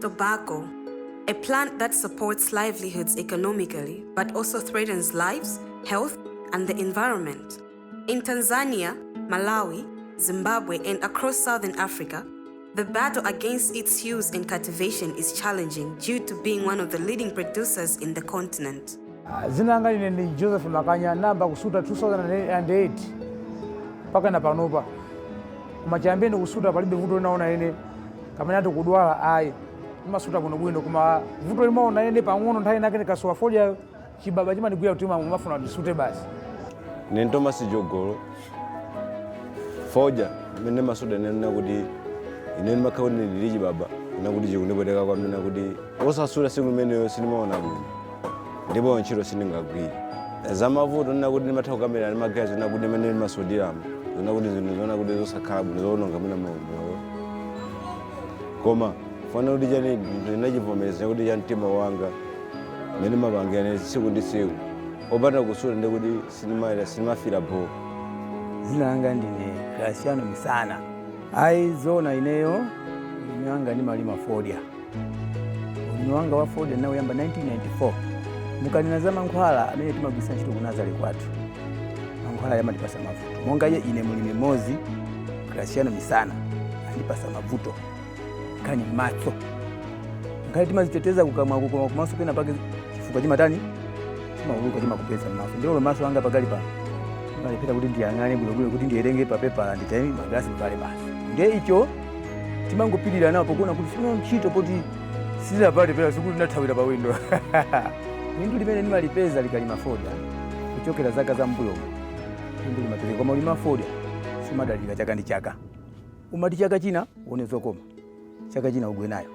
tobacco, a plant that supports livelihoods economically but also threatens lives, health, and the environment. In Tanzania, Malawi, Zimbabwe, and across Southern Africa, the battle against its use and cultivation is challenging due to being one of the leading producers in the continent. Zinanga ni Joseph Makanya namba kusuta 2008 paka na panopa kumachambeni kusuta palibe vuto linaona ine kamene ati kudwala ayi masuta kuno bwino kuma vuto limaona ine pang'ono nthawi nake kasuwa foja chibaba chimandigwira kutima mumafuna disute basi ne Thomas Jogolo foja mene masuda nena kuti ine makaoni ndiliji baba nakuti chikunibodeka kwa mena kuti osasula siku mene sinimaona bwino ndipo ntchito siningagwira zamavuto nakuti ndimathawa kamera ndi magazi nakuti mene masodium nakuti zinthu zona kuti zosakhala bwino zononga mena moyo koma fana kuti chani ndinachivomereza kuti cha mtima wanga mene mapangane tsiku ndi tsiku opanda kusula ndi kuti sinimafira bo. Zina langa ndine Graciano Misana. Zona ineyo ulimi wanga ni malima fodia. Ulimi wanga wa fodia nawo yamba 1994. Mukaninaza mankhwala amene timagwisa ntchito ku Nazareth kwathu. Mankhwala yamatipasa mavuto. Monga ye ine mulimi mozi Graciano Misana andipasa mavuto. Kani matso. Ngati timaziteteza kumaso pena pake chifupa chimatani chimauluka chimakupeza maso. Ndilo maso wanga pakali pa. Malipita kuti ndiyang'ane bwino kuti ndiyerenge papepa nditaimi magasi pale basi. Ndiye icho timangopirira napo kuona kuti sino ntchito poti sila pale pera sikuti ndathawira pa window. Nindu limene nimalipeza likalima foda kuchokera zaka za mbuyo. Nindu limapeza koma ulima foda simadalika chaka ndi chaka. Umati chaka china uonezo koma. Chaka china ugwe nayo.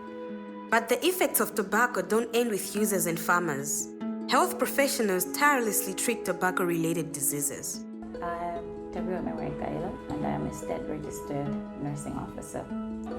But the effects of tobacco don't end with users and farmers. Health professionals tirelessly treat tobacco-related diseases. I'm Tabio Kaila, and I am a state-registered nursing officer.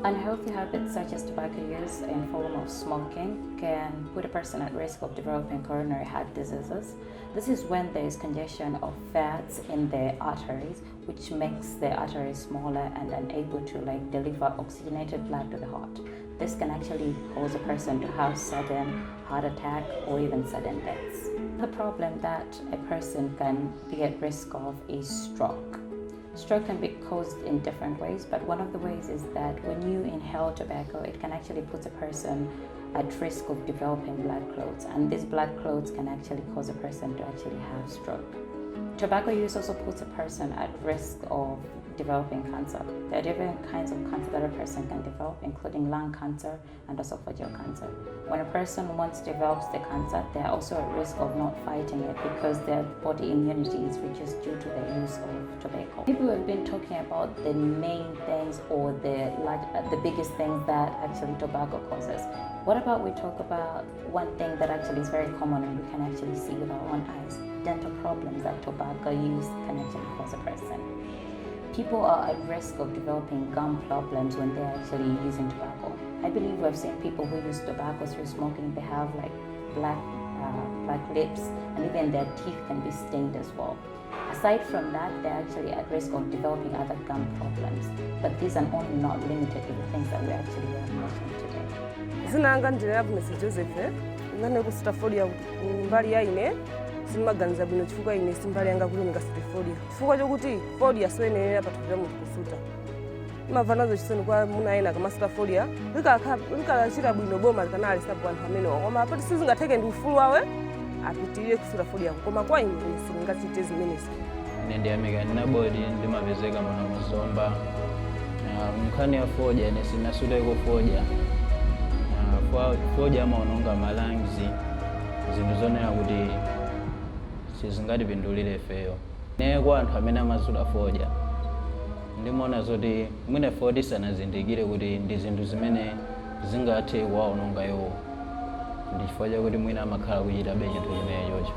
Unhealthy habits such as tobacco use in form of smoking can put a person at risk of developing coronary heart diseases. This is when there is congestion of fats in the arteries, which makes the arteries smaller and unable to deliver oxygenated blood to the heart. This can actually cause a person to have sudden heart attack or even sudden deaths. The problem that a person can be at risk of is stroke. Stroke can be caused in different ways, but one of the ways is that when you inhale tobacco, it can actually put a person at risk of developing blood clots, and these blood clots can actually cause a person to actually have stroke. Tobacco use also puts a person at risk of developing cancer. There are different kinds of cancer that a person can develop, including lung cancer and esophageal cancer. When a person once develops the cancer, they are also at risk of not fighting it because their body immunity is reduced due to the use of tobacco. People have been talking about the main things or the biggest things that actually tobacco causes. What about we talk about one thing that actually is very common and we can actually see with our own eyes? Dental problems that tobacco use can actually cause a person. People are at risk of developing gum problems when they're actually using tobacco. I believe we've seen people who use tobacco through smoking, they have black lips, and even their teeth can be stained as well. Aside from that, they're actually at risk of developing other gum problems. But these are only not limited to the things that we actually are mentioning today. Zinanga ndine Mr. Joseph, ngane kusuta fodia mbali ya ine simaganiza bwino chifukwa ine simbali yanga kuti ngasute fodia. Chifukwa chokuti fodia siyenera patapita munthu kusuta. Mavanazo chisoni kwa muna ena kamasuta fodia, likachita bwino boma likanali sabu anthu amene koma apati sizingatheke ndi ufulu wawe apitirire kusuta fodia koma kwa ine singachite zimenezi. Ndiyamika ndinabodi ndimapezeka mwana muzomba. Nkhani ya fodia ine sinasudeko fodia. Fodia amaononga malangizi zinthu zonena kuti sizingatipindulire feyo. Ne kwa anthu amene amasuta fodia ndimaona zoti mwina fodia sanazindikire kuti ndi zinthu zimene zingathe kuwaononga iwo. Ndi chifukwa chakuti mwina amakhala kuchita chinthu chimenechocho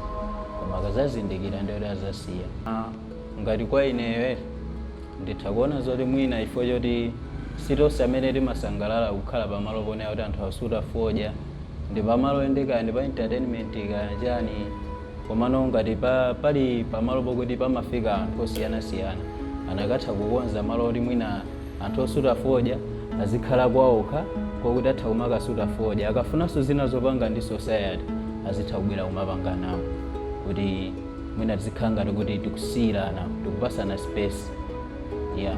koma akazazindikira ndiye azasiya. Ngati kwa ineyo nditha kuona zoti mwina chifukwa choti sitonse amene timasangalala kukhala pamalo ponena kuti anthu asuta fodia ndi pamalo endeka ndi pa entertainment chani komano ngati pali pamalo pokuti pamafika anthu osiyanasiyana anakatha kukonza malo oti mwina anthu osuta fodia azikhala kwawokha pokuti atha kumakasuta fodya akafunanso zina zopanga ndi society azitha kubwera kumapanga nawo kuti mwina tizikhala ngati kuti tikusiyirana tikupasana space. Yeah.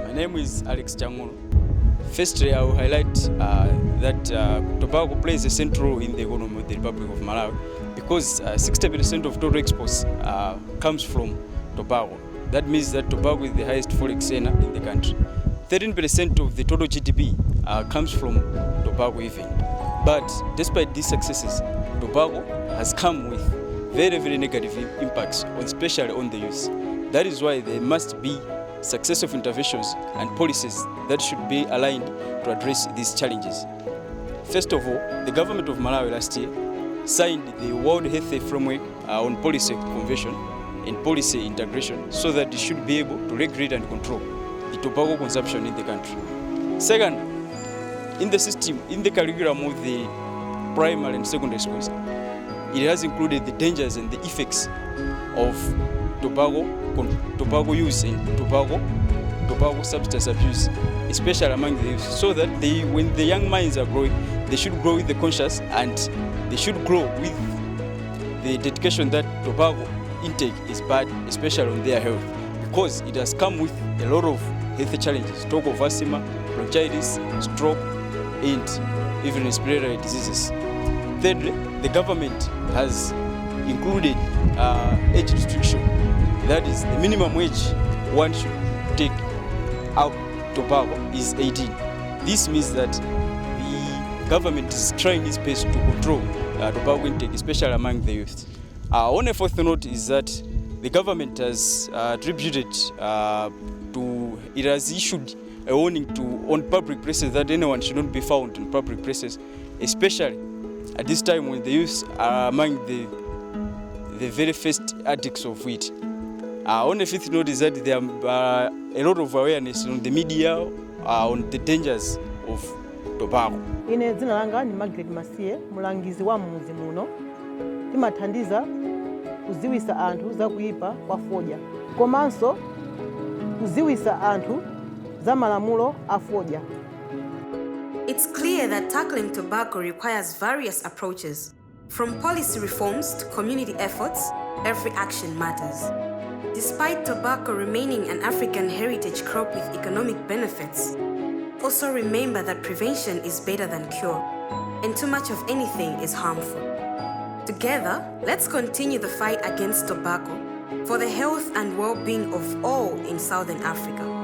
My name is Alex Changulo. Firstly, I will highlight that tobacco plays a central role in the economy of the Republic of Malawi because 60% of total exports comes from tobacco. That means that tobacco is the highest forex earner in the country. 13% of the total GDP comes from tobacco even. But despite these successes, tobacco has come with very, very negative impacts, especially on the youth. That is why there must be successive interventions and policies that should be aligned to address these challenges. First of all, the government of Malawi last year signed the World Health Framework on Policy Convention and Policy Integration so that it should be able to regulate and control the tobacco consumption in the country. Second, in the system, in the curriculum of the primary and secondary schools, it has included the dangers and the effects of tobacco use and tobacco substance abuse, especially among the youth, so that when the young minds are growing, they should grow with the conscious and they should grow with the dedication that tobacco intake is bad, especially on their health, because it has come with a lot of health challenges, talk of asthma, bronchitis, stroke, and even respiratory diseases. Thirdly, the government has included age restriction. That is, the minimum wage one should take out tobacco is 18. This means that the government is trying its best to control tobacco intake, especially among the youth. On a fourth note is that the government has it has issued a warning on public places that anyone should not be found in public places, especially at this time when the youth are among the very first addicts of it. On a fifth note is that there are a lot of awareness on the media on the dangers of tobacco. Ine dzina langa ni Margaret Masiye, mulangizi wa mmuzi muno. Timathandiza kuziwisa anthu za kuipa kwa fodya. Komanso kuziwisa anthu za malamulo a fodya. It's clear that tackling tobacco requires various approaches. From policy reforms to community efforts, every action matters. Despite tobacco remaining an African heritage crop with economic benefits, also remember that prevention is better than cure, and too much of anything is harmful. Together, let's continue the fight against tobacco for the health and well-being of all in Southern Africa.